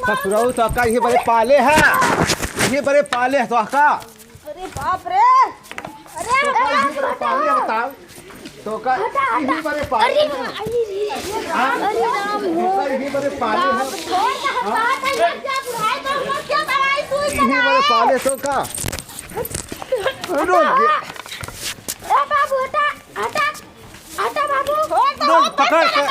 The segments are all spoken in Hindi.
ससुराल तो का ये बड़े पाले है, ये बड़े पाले है तो का। अरे बाप रे, अरे ये बड़े पाले है बताओ तो का ये बड़े पाले है। अरे राम हो, ये बड़े पाले है, क्या दवाई सुई ये बड़े पाले तो का। बाबू हटा हटा हटा बाबू पकड़ के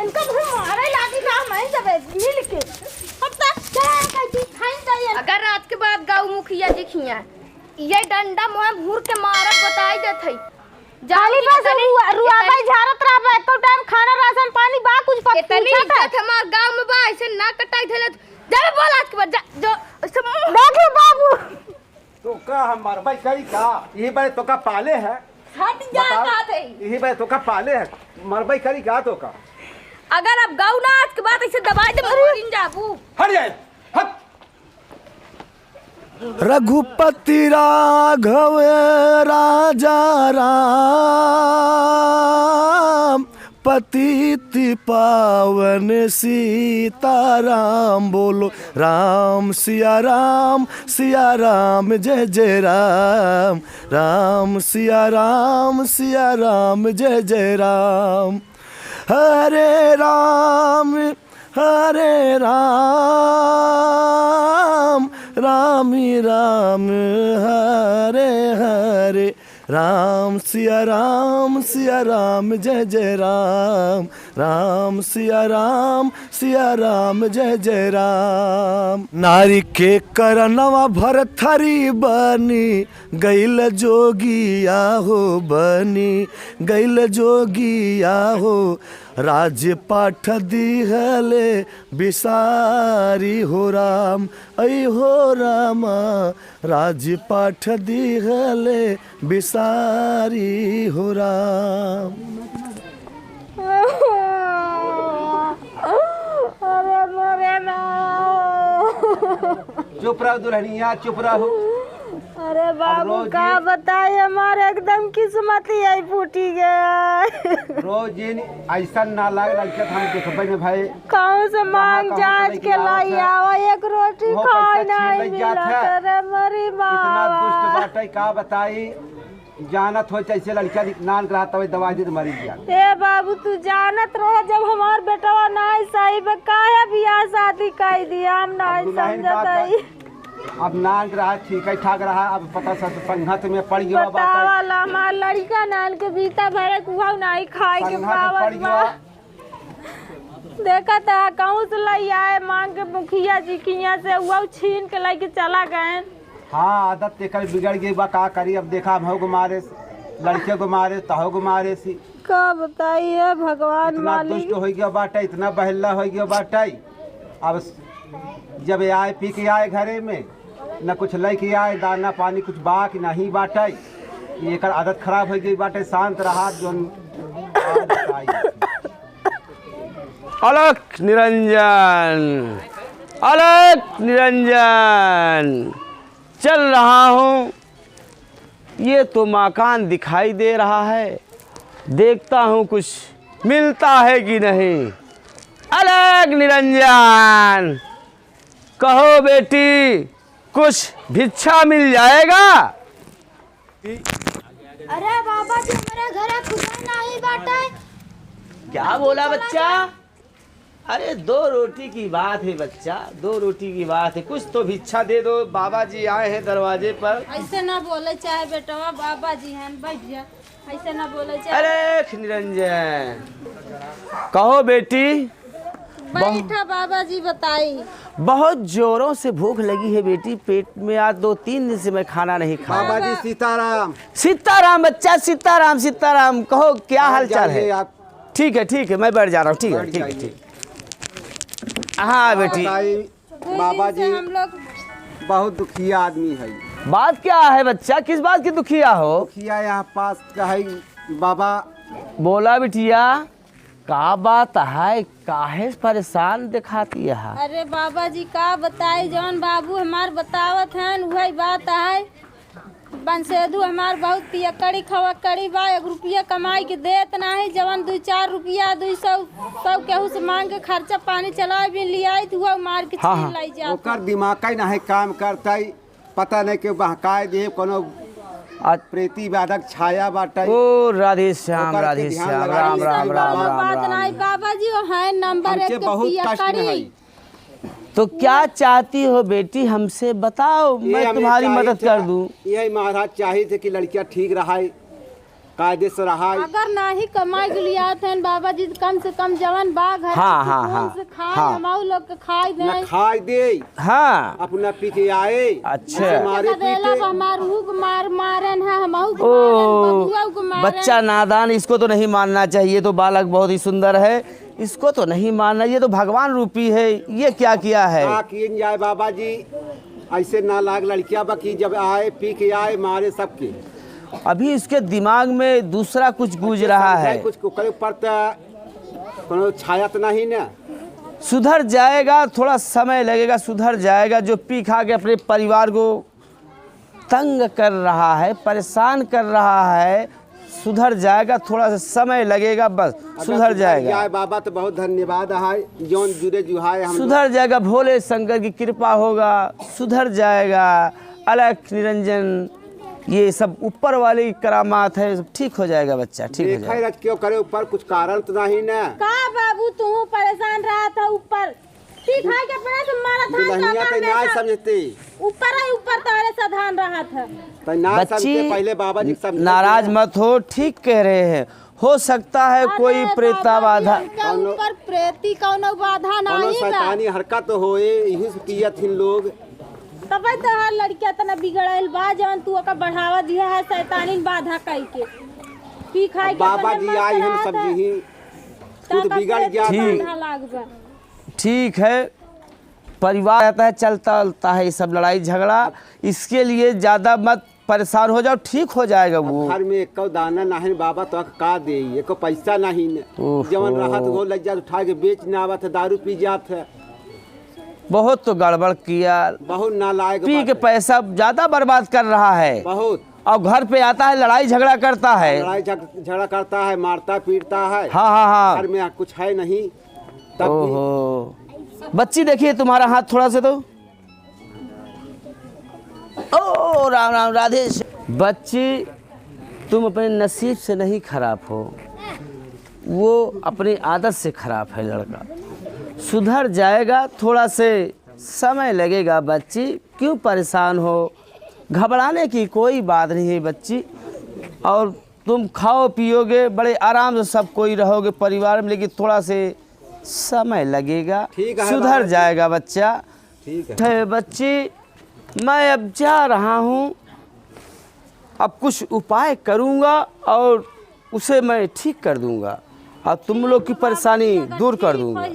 इनका मारे लागी ना मैं जब मिल के अब तक क्या कहती खाई जाइए। अगर रात के बाद गाँव मुखिया दिखिया ये डंडा मुँह भूर के मारत बताई देते जाली बस रुआ भाई झारत रहा बा एको टाइम खाना राशन पानी बा कुछ पता इतनी इज्जत हमार गाँव में बा ऐसे ना कटाई देले जब बोला आज के बाद जो देखो बाबू तो का हमार भाई करी का ये बड़े तो का पाले है। हट जा बात है ये बड़े तो का पाले है मरबई करी का तो का। अगर अब गाँव ना आज के बाद ऐसे दबाई दे मरिन जाबू हट जाए हट। रघुपति राघव राजा राम पतित पावन सीताराम। बोलो राम सिया राम जय जय राम। राम सिया राम जय जय राम। हरे राम राम राम हरे हरे। राम सिया राम जय जय राम। राम सिया राम जय जय राम। नारी के करनवा भरथरी बनी गैल जोगिया हो, बनी गैल जोगिया हो। राजपाठ दिहले बिसारी हो राम, ऐ हो रामा राजपाठ दिहले बिसारी हो राम। अरे मोरे ना चुप रहो दुल्हनिया चुप रहो। अरे बाबू का बताए हमारे एकदम किस्मत ही आई फूटी गया। रोज ऐसा ना लग रहा हम देखबे ने भाई कौन से मांग जांच के लाई आवा एक रोटी खाए नहीं मिला। अरे मरी माँ इतना दुष्ट बाटे का बताई जानत हो कैसे लड़किया नान रहता हुई दवाई दे मरी गया। ए बाबू तू जानत रहे जब हमार बेटवा नहीं सही बा काहे बियाह शादी कर दिया हम नहीं समझत आई। अब नान रहा ठीक है ठाक रहा अब पता सब संगत में पड़ गया बात वाला हमार लड़का नान के बीता भरे कुहा नहीं खाए के पावत बा। देखा था कहूँ से लाई आए मांग के मुखिया जी किया से वो छीन के लेके चला गए। हाँ आदत तेकर बिगड़ गई बा का करी। अब देखा हम को मारे लड़के को मारे तहो को मारे सी का बताइए भगवान इतना दुष्ट हो गया बाटा इतना बहला हो गया बाटा। अब जब आए पी के आए घरे में न कुछ लेके आए दाना पानी कुछ बा कि नहीं बाटा। ये कर आदत खराब हो गई बाटे शांत रहा जो अलख निरंजन चल रहा हूँ। ये तो मकान दिखाई दे रहा है, देखता हूँ कुछ मिलता है कि नहीं। अलख निरंजन कहो बेटी कुछ भिक्षा मिल जाएगा। अरे बाबा जी मेरे घर खुदा नहीं बाटे। क्या बोला बच्चा? अरे दो रोटी की बात है बच्चा, दो रोटी की बात है, कुछ तो भिक्षा दे दो। बाबा जी आए हैं दरवाजे पर। ऐसे ना बोले चाहे बेटवा बाबा जी हैं बैठ जा। ऐसे ना बोले चाहे। अरे निरंजन कहो बेटी। बैठा बाबा जी बताई। बहुत जोरों से भूख लगी है बेटी, पेट में आज 2-3 दिन से मैं खाना नहीं खाया। बाबा जी सीताराम। सीताराम बच्चा सीताराम कहो क्या हाल चाल है? ठीक है मैं बैठ जा रहा हूँ। ठीक है। हाँ बेटी। बाबा जी हम लोग बहुत दुखिया आदमी है। बात क्या है बच्चा, किस बात की दुखिया हो? दुखिया यहाँ पास का है बाबा। बोला बिटिया का बात है, काहे परेशान दिखाती है? अरे बाबा जी का बताई जौन बाबू हमार बतावत हैं वही बात है। बंसेदू हमार बहुत पियकड़ी खवकड़ी बा, 1 रुपया कमाई के देत नाही, जवन 2-4 रुपया 200 सब केहू से मांग के खर्चा पानी चला भी लिया हुआ मार के छीन लाई जा। ओकर दिमाग का नहीं काम करता ही, पता नहीं के बहकाए दे कोनो प्रेती बाधक छाया बाटा। ओ राधे श्याम राधे श्याम, राम राम राम राम बात राम। नहीं बाबा जी, वो है नंबर 1 के बहुत कष्ट में है। पियकड़ी। तो क्या चाहती हो बेटी, हमसे बताओ, मैं तुम्हारी मदद कर दूं। यही महाराज चाहिए थे कि लड़कियां ठीक रहाई, कायदे से रहाई। अगर नहीं कमाई के लिए आते हैं बाबा जी, कम से कम जवन बाग है हाँ, से खाए, हाँ। हमारे लोग के खाए न दे, खाए दे, हाँ अपना पी के आए। अच्छा। मारे पीटे। हमार मारन है, हम ओ बच्चा नादान, इसको तो नहीं मानना चाहिए। तो बालक बहुत ही सुंदर है, इसको तो नहीं मानना, ये तो भगवान रूपी है। ये क्या किया है? क्या किए जाए बाबा जी, ऐसे ना लाग लड़कियां बाकी जब आए पी के आए मारे सबके। अभी इसके दिमाग में दूसरा कुछ गूंज रहा है। कुछ करे पड़ता, कोनो छाया तो नहीं ना। सुधर जाएगा, थोड़ा समय लगेगा, सुधर जाएगा। जो पी खा के अपने परिवार को तंग कर रहा है, परेशान कर रहा है, सुधर जाएगा, थोड़ा सा समय लगेगा, बस सुधर जाएगा। बाबा तो बहुत धन्यवाद है, जोन जुड़े जुहाए हम सुधर जाएगा, भोले शंकर की कृपा होगा, सुधर जाएगा। अलख निरंजन, ये सब ऊपर वाले की करामात है, सब ठीक हो जाएगा बच्चा, ठीक हो जाएगा। क्यों करे ऊपर, कुछ कारण तो नहीं ना। का बाबू तू परेशान रहा था ऊपर, ठीक है के पेड़ से मारा था, दुल्हनिया तो ना समझते, ऊपर है ऊपर तारे साधारण रहा था। तो ना समझते, पहले बाबा जी समझ। नाराज मत हो, ठीक कह रहे हैं। हो सकता है कोई प्रेता बाधा, ऊपर प्रेती कौनो बाधा नहीं बा, शैतानी हरकत होए, यही से पियत हिन लोग। तब तो हर लड़किया तना बिगड़ल बा, जवन तू का बढ़ावा दिया है शैतानी बाधा कई के पी खाए के। बाबा जी आए हम सब जी खुद बिगड़ गया। ठीक है, परिवार रहता है, चलता चलता है ये सब लड़ाई झगड़ा, इसके लिए ज़्यादा मत परेशान हो जाओ, ठीक हो जाएगा वो। घर में एक दाना नहीं बाबा तो का दे, एको पैसा नहीं जवन राहत हो लग जात उठा के बेच ना आवत, दारू पी जात है। बहुत तो गड़बड़ किया, बहुत नालायक, पी के पैसा ज़्यादा बर्बाद कर रहा है बहुत। और घर पे आता है लड़ाई झगड़ा करता है, लड़ाई झगड़ा करता है, मारता पीटता है। हाँ हाँ हाँ। घर में कुछ है नहीं तब ओहो। बच्ची देखिए तुम्हारा हाथ थोड़ा से तो, ओ राम राम राधे। बच्ची तुम अपने नसीब से नहीं खराब हो, वो अपनी आदत से खराब है लड़का। सुधर जाएगा, थोड़ा से समय लगेगा बच्ची, क्यों परेशान हो, घबराने की कोई बात नहीं है बच्ची। और तुम खाओ पियोगे, बड़े आराम से सब कोई रहोगे परिवार में, लेकिन थोड़ा से समय लगेगा, सुधर जाएगा बच्चा। ठीक है बच्ची, मैं अब जा रहा हूँ, अब कुछ उपाय करूँगा और उसे मैं ठीक कर दूँगा और तुम लोग की परेशानी दूर कर दूँगा।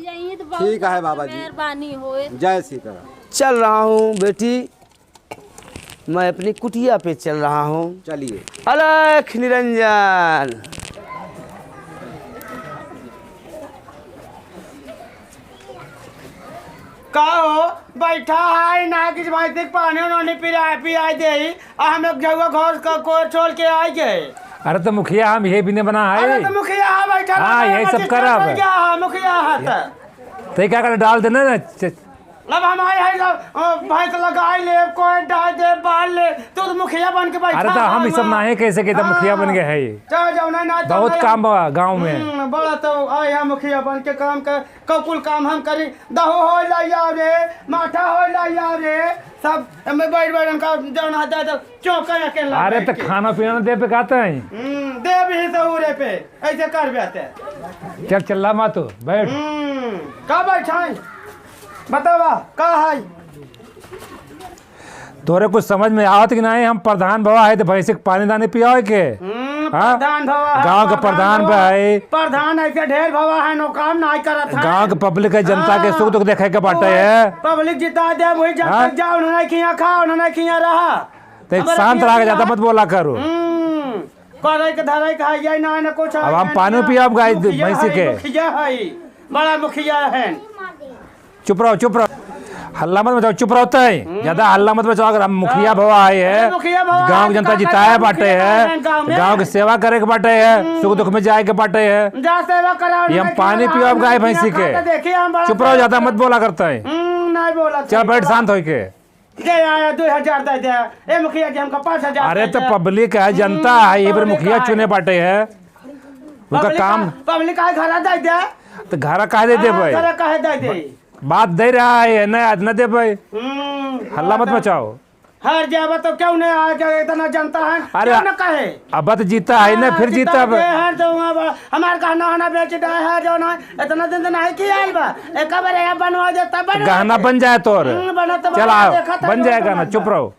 ठीक है बाबा जी, मेहरबानी होए। जय श्री राम। चल रहा हूँ बेटी, मैं अपनी कुटिया पे चल रहा हूँ। चलिए। अलख निरंजन। का हो बैठा है ना, किस भाई तक पानी उन्होंने पिलाई दे, हम लोग जगह घर को छोड़ के आ गए। अरे तो मुखिया हम ये भी नहीं बना है। अरे तो मुखिया बैठा, हाँ यही सब करब। मुखिया है तो क्या कर डाल देना ना, अब हम आए हैं सब भैंस लगाए ले, कोई डाल दे बाल ले, तो मुखिया बन के बैठा। अरे तो हम ये सब ना है कैसे के मुखिया बन गए है, ये जाओ ना बहुत काम बा गाँव में। बड़ा तो आए हैं मुखिया बन के, काम कर ककुल काम हम करी, दहो हो लाइया रे, माठा हो लाइया रे, सब मैं बैठ उनका जौन आता तो चौका के। अरे तो खाना पीना दे पे कहते हैं, दे भी सहूरे पे ऐसे कर बेते। चल चल मा तो बैठ। का बैठा बतावा का है, तोरे कुछ समझ में आवत कि नहीं? हम प्रधान भवा है तो भैंसे पानी दाने पिया के प्रधान भवा गाँव के प्रधान पे है, प्रधान ऐसे ढेर भवा है, नो काम नहीं करत है। गाँव के पब्लिक है, जनता के सुख दुख देखे के बाटे है। पब्लिक जिता दे वही जब तक जाओ, उन्होंने किया खा, उन्होंने किया रहा, तो शांत रह जाता, मत बोला करो। करे के धरे का ये ना कुछ। अब हम पानी पिया गाय भैंसी के, मुखिया है, बड़ा मुखिया है। चुप रहो चुप रहो। हल्ला मत मचाओ, चुप रहता है, ज्यादा हल्ला मत मचाओ। अगर हम मुखिया भवा आए हैं, मुखिया भवा गांव की आए, जनता तो जिताए का बाटे मुखिया है, हैं गाँव में। गांव की सेवा करे के बाटे है, सुख दुख में जाए के बाटे है। जा सेवा करा। ये हम पानी पियो अब गाय भैंसी के। देखिए हम बड़ा चुप रहो, ज्यादा मत बोला करता है। नहीं बोला। चल बैठ शांत हो के। दे आया 2000 दे दे। ए मुखिया जी हमका 5000। अरे तो पब्लिक है, जनता है, ये बार मुखिया चुने बाटे है, उनका काम। पब्लिक का घर दे दे तो घर कहा दे दे भाई, घर कहे दे दे। बात दे रहा है ना, आज न दे भाई, हल्ला मत मचाओ। हर जावा तो क्यों नहीं आया, क्या इतना जनता है। अरे क्यों न कहे। अब तो जीता है ना, फिर जीता अब। है तो हमार गहना वहना बेच दे है जो ना इतना दिन नहीं किया है बा। एक बार ये बनवा देता बन गहना बन जाए तो बना तो चल आओ, बन जाएगा ना, चुप रहो।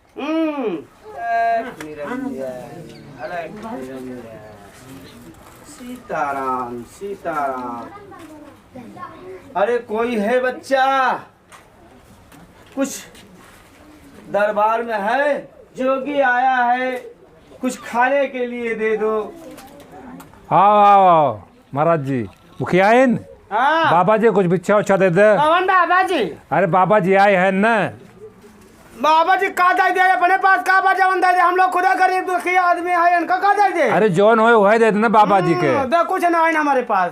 सीताराम सीताराम। अरे कोई है बच्चा, कुछ दरबार में है, जोगी आया है, कुछ खाने के लिए दे दो। आओ आओ महाराज जी, मुखिया है न? हाँ बाबा जी कुछ भिक्षा उच्छा दे दे। कौन बाबा जी। अरे बाबा जी आए हैं ना। बाबा जी का दे दे अपने पास का बा जवन दे दे। हम लोग खुदा गरीब दुखी आदमी है, इनका का दे दे। अरे जौन हो वही दे देना बाबा जी के। दे कुछ ना है हमारे पास।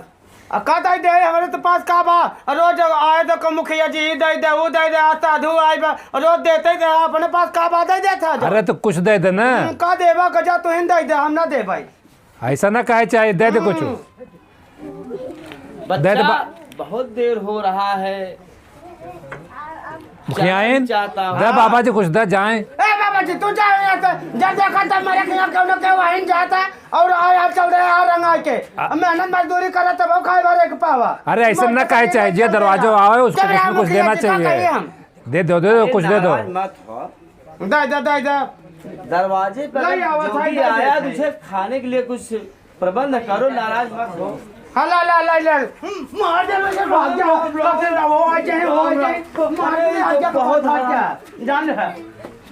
का दे दे हमारे तो पास का बा। रोज आए तो मुखिया जी दे दे वो दे दे, साधु आए बा रोज देते दे। अपने पास का बा दे देता। अरे तो कुछ दे देना। का देवा गजा तो हिंद दे दे, हम ना दे भाई। ऐसा ना कहे, चाहिए दे दे कुछ। दे दे बहुत देर हो रहा है, मुखिया है न? चाहता हूँ। दे बाबा जी कुछ दे जाए। ए बाबा जी तू जा यहाँ से। जब देखा तब मेरे के यहाँ क्यों ना क्यों वहीं जाता और आया चल रहे हैं रंगा के। मेहनत मजदूरी करे तब वो खाए बारे के पावा। अरे ऐसा ना कहे, चाहिए जे दरवाजा आए उसको कुछ न कुछ देना चाहिए। दे दो कुछ दे दो। मत हो। दे दे दे दे। दरवाजे पर नहीं, आवाज़ जोगी आई, आया, नहीं। तुझे खाने के लिए कुछ प्रबंध करो, नाराज मत हो। हला ला ला ला मार दे मुझे, भाग जा। वो आ जाए वो आ जाए मार दे आजा बहुत भाग जा। जान है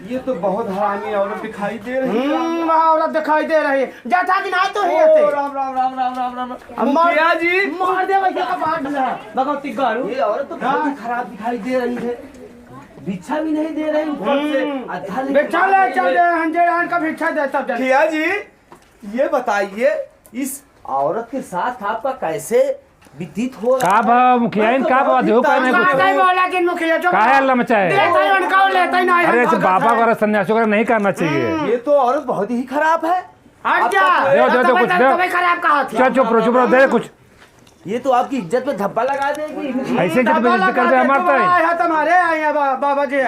ये तो बहुत हरामी औरत दिखाई दे रही है। वहाँ औरत दिखाई दे रही है। जाता कि ना तो ही आते। राम राम राम राम राम राम मार- मुखिया जी, मार दे भैया का बात ना भगवती गारू। ये औरत तो बहुत ही खराब दिखाई दे रही है, भिक्षा भी नहीं दे रही ऊपर से। आधा लेके भिक्षा ले चल दे हंजे आन का भिक्षा दे सब जन। मुखिया जी ये बताइए, इस औरत के साथ आपका कैसे व्यतीत हो रहा का बा मुखिया इन का बा देखो कहने का कुछ। नहीं बोला कि मुखिया जो काहे अल्लाह मचाए। देता ही उनका लेता ही नहीं। अरे ऐसे बाबा को सन्यासियों को नहीं करना चाहिए। ये तो औरत बहुत ही खराब है। हट जा। दे कुछ दे। तुम्हें खराब कहा थी। चल चुप रहो दे कुछ। ये तो आपकी इज्जत पे धब्बा लगा देगी। ऐसे जब बेइज्जती कर दे हमारे। तुम्हारे आए हैं बाबा जी।